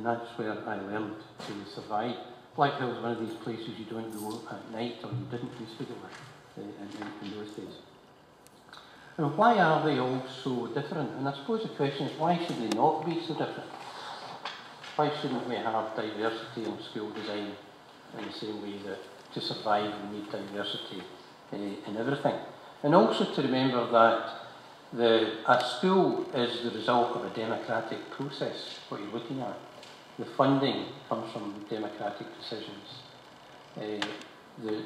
and that's where I learned to survive. Lighthouse was one of these places you don't go at night, or you didn't used to go in those days. And why are they all so different? And I suppose the question is, why should they not be so different? Why shouldn't we have diversity in school design in the same way that to survive we need diversity in everything? And also to remember that a school is the result of a democratic process, what you're looking at. The funding comes from democratic decisions. The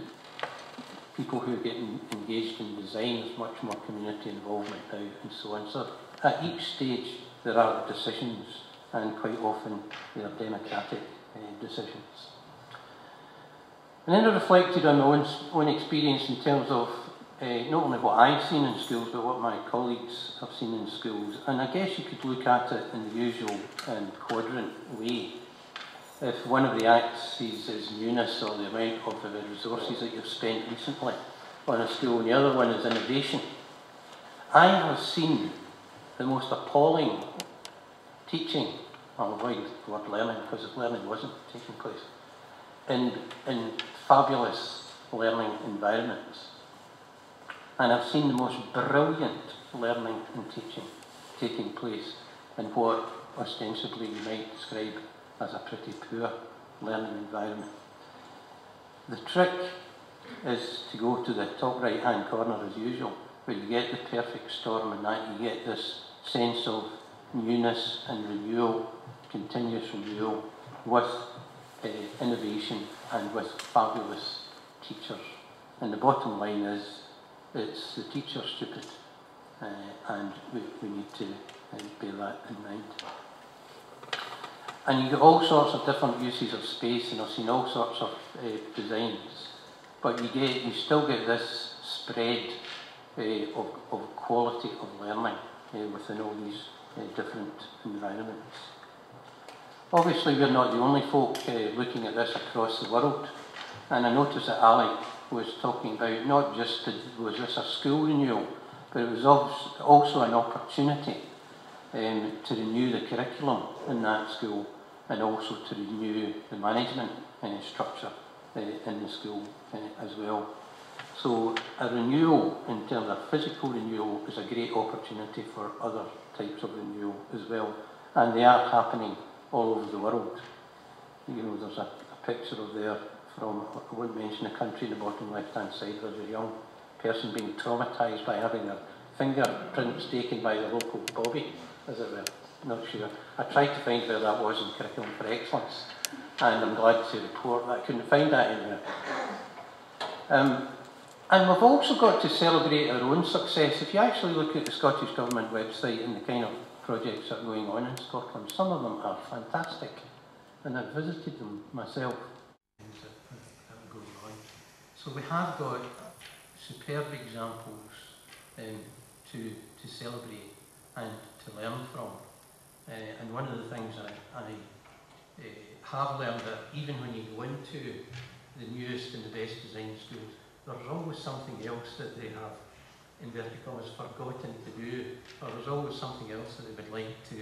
people who get engaged in design, there's much more community involvement now, and so on. So at each stage there are decisions, and quite often they are democratic decisions. And then I reflected on my own experience in terms of not only what I've seen in schools, but what my colleagues have seen in schools. And I guess you could look at it in the usual quadrant way. If one of the axes is newness, or the amount of the resources that you've spent recently on a school, and the other one is innovation, I have seen the most appalling teaching, I'll avoid the word learning because learning wasn't taking place, in fabulous learning environments. And I've seen the most brilliant learning and teaching taking place in what ostensibly you might describe as a pretty poor learning environment. The trick is to go to the top right hand corner as usual, where you get the perfect storm, and that you get this sense of newness and renewal, continuous renewal, with innovation and with fabulous teachers. And the bottom line is, it's the teacher stupid, and we need to bear that in mind. And you get all sorts of different uses of space, and I've seen all sorts of designs, but you still get this spread of quality of learning within all these different environments. Obviously, we're not the only folk looking at this across the world, and I noticed that Ali was talking about not just was this a school renewal, but it was also an opportunity to renew the curriculum in that school, and also to renew the management structure in the school as well. So a renewal, in terms of physical renewal, is a great opportunity for other types of renewal as well, and they are happening all over the world. You know, there's a picture of there from, I won't mention the country, in the bottom left-hand side. There's a young person being traumatised by having their fingerprints taken by the local bobby, as it were. Not sure. I tried to find where that was in Curriculum for Excellence, and I'm glad to report that I couldn't find that anywhere. And we've also got to celebrate our own success. If you actually look at the Scottish Government website and the kind of projects that are going on in Scotland, some of them are fantastic, and I've visited them myself. So we have got superb examples to celebrate and to learn from. And one of the things I have learned, that even when you go into the newest and the best designed schools, there's always something else that they have, inverted commas, forgotten to do, or there's always something else that they would like to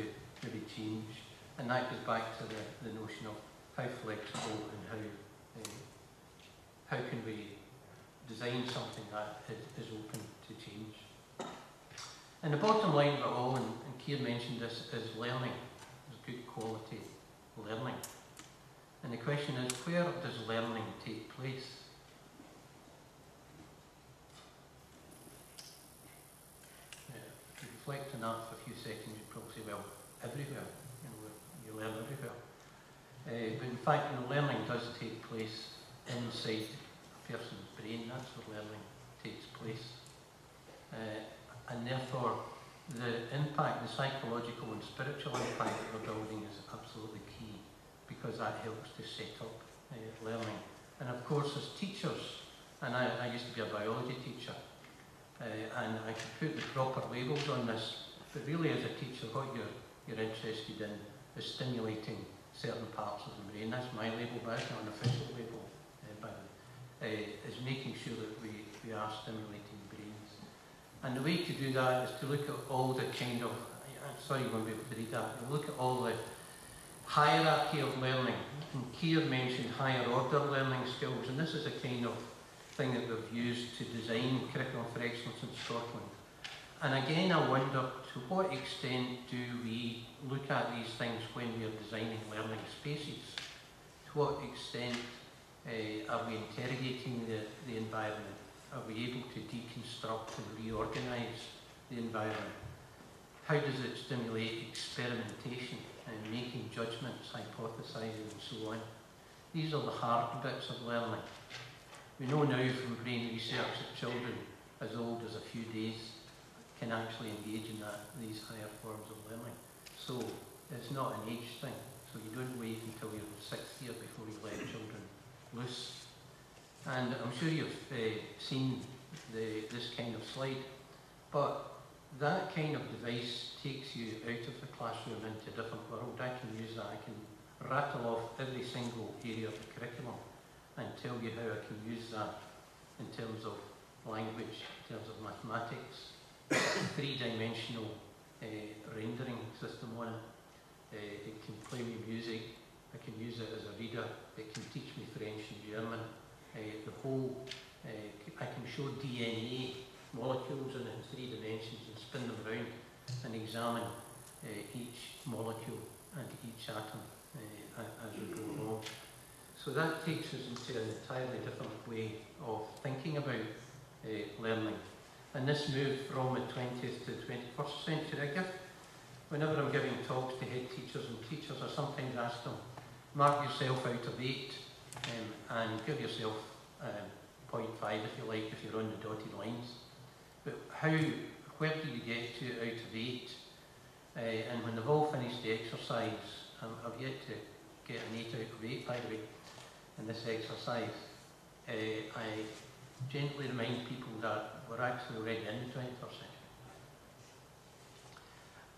maybe change. And that goes back to the notion of how flexible and how can we design something that is open to change. And the bottom line of it all, and Keir mentioned this, is learning. There's good quality learning. And the question is, where does learning take place? If you reflect on that for a few seconds, you'd probably say, well, everywhere. You learn everywhere. But in fact, learning does take place inside a person's brain. That's where learning takes place. And therefore, the impact, the psychological and spiritual impact that we're building is absolutely key, because that helps to set up learning. And of course, as teachers, and I used to be a biology teacher, and I could put the proper labels on this, but really as a teacher, what you're interested in is stimulating certain parts of the brain. That's my label, but that's not an official label, is making sure that we are stimulating brains. And the way to do that is to look at all the kind of, sorry you won't be able to read that, look at all hierarchy of learning. And Keir mentioned higher order learning skills, and this is a kind of thing that we've used to design curriculum for excellence in Scotland. And again, I wonder to what extent do we look at these things when we are designing learning spaces? To what extent are we interrogating the environment? Are we able to deconstruct and reorganise the environment? How does it stimulate experimentation and making judgments, hypothesising and so on? These are the hard bits of learning. We know now from brain research that children as old as a few days can actually engage in these higher forms of learning. So it's not an age thing. So you don't wait until you're in sixth year before you let children loose. And I'm sure you've seen this kind of slide, but that kind of device takes you out of the classroom into a different world. I can use that. I can rattle off every single area of the curriculum and tell you how I can use that in terms of language, in terms of mathematics, three-dimensional rendering system on it. It can play me music. I can use it as a reader. It can teach me French and German. I can show DNA molecules in 3 dimensions and spin them around and examine each molecule and each atom as we go along. So that takes us into an entirely different way of thinking about learning. And this move from the 20th to the 21st century, whenever I'm giving talks to head teachers and teachers, I sometimes ask them, mark yourself out of 8 and give yourself 0.5 if you like, if you're on the dotted lines. But where do you get to out of 8? And when they've all finished the exercise, I've yet to get an 8 out of 8, by the way, in this exercise, I gently remind people that we're actually already in the 21st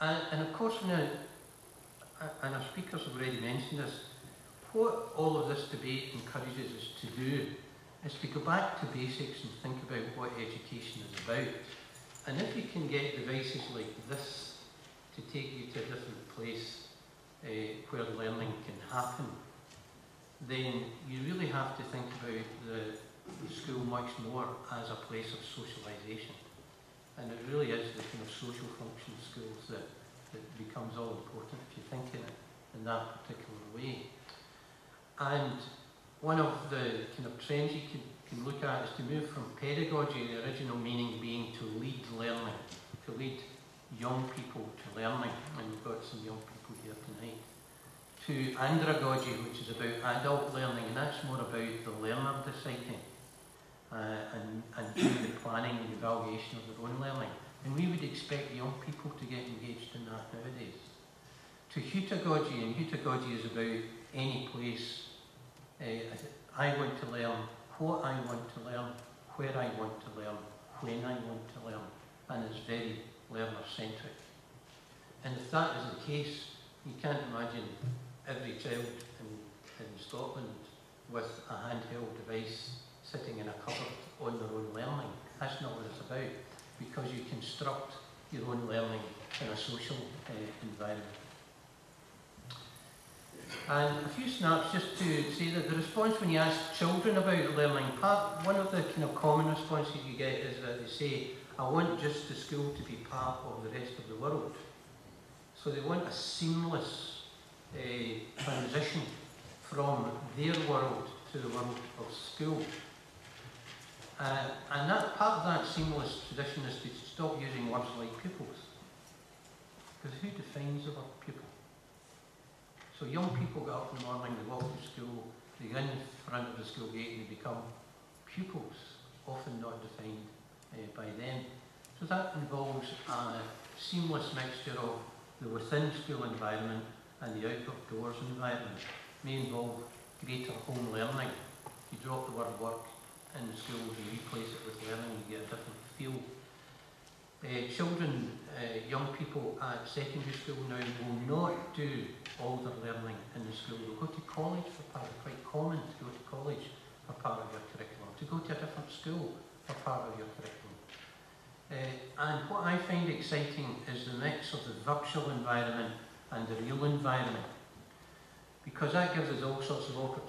century. And of course, and our speakers have already mentioned this, what all of this debate encourages us to do is to go back to basics and think about what education is about. And if you can get devices like this to take you to a different place where learning can happen, then you really have to think about the school much more as a place of socialisation. And it really is the kind of social function of schools that becomes all important if you think in it in that particular way. And one of the kind of trends you can look at is to move from pedagogy, the original meaning being to lead learning, to lead young people to learning, and we've got some young people here tonight, to andragogy, which is about adult learning, and that's more about the learner deciding and doing the planning and evaluation of their own learning. And we would expect young people to get engaged in that nowadays. To heutagogy, and heutagogy is about any place I want to learn, what I want to learn, where I want to learn, when I want to learn, and it's very learner-centric. And if that is the case, you can't imagine every child in Scotland with a handheld device sitting in a cupboard on their own learning. That's not what it's about, because you construct your own learning in a social environment. And a few snaps just to say that the response when you ask children about learning, one of the kind of common responses you get is that they say, I want just the school to be part of the rest of the world. So they want a seamless transition from their world to the world of school. And that part of that seamless tradition is to stop using words like pupils. Because who defines the word pupil? So young people get up in the morning, they walk to school, they go in front of the school gate and they become pupils, often not defined by them. So that involves a seamless mixture of the within school environment and the outdoors environment. It may involve greater home learning. You drop the word work in the schools, you replace it with learning, you get a different feel. Children, young people at secondary school now will not do all their learning in the school. They'll go to college for part, it's quite common to go to college for part of your curriculum, to go to a different school for part of your curriculum. And what I find exciting is the mix of the virtual environment and the real environment. because that gives us all sorts of opportunities.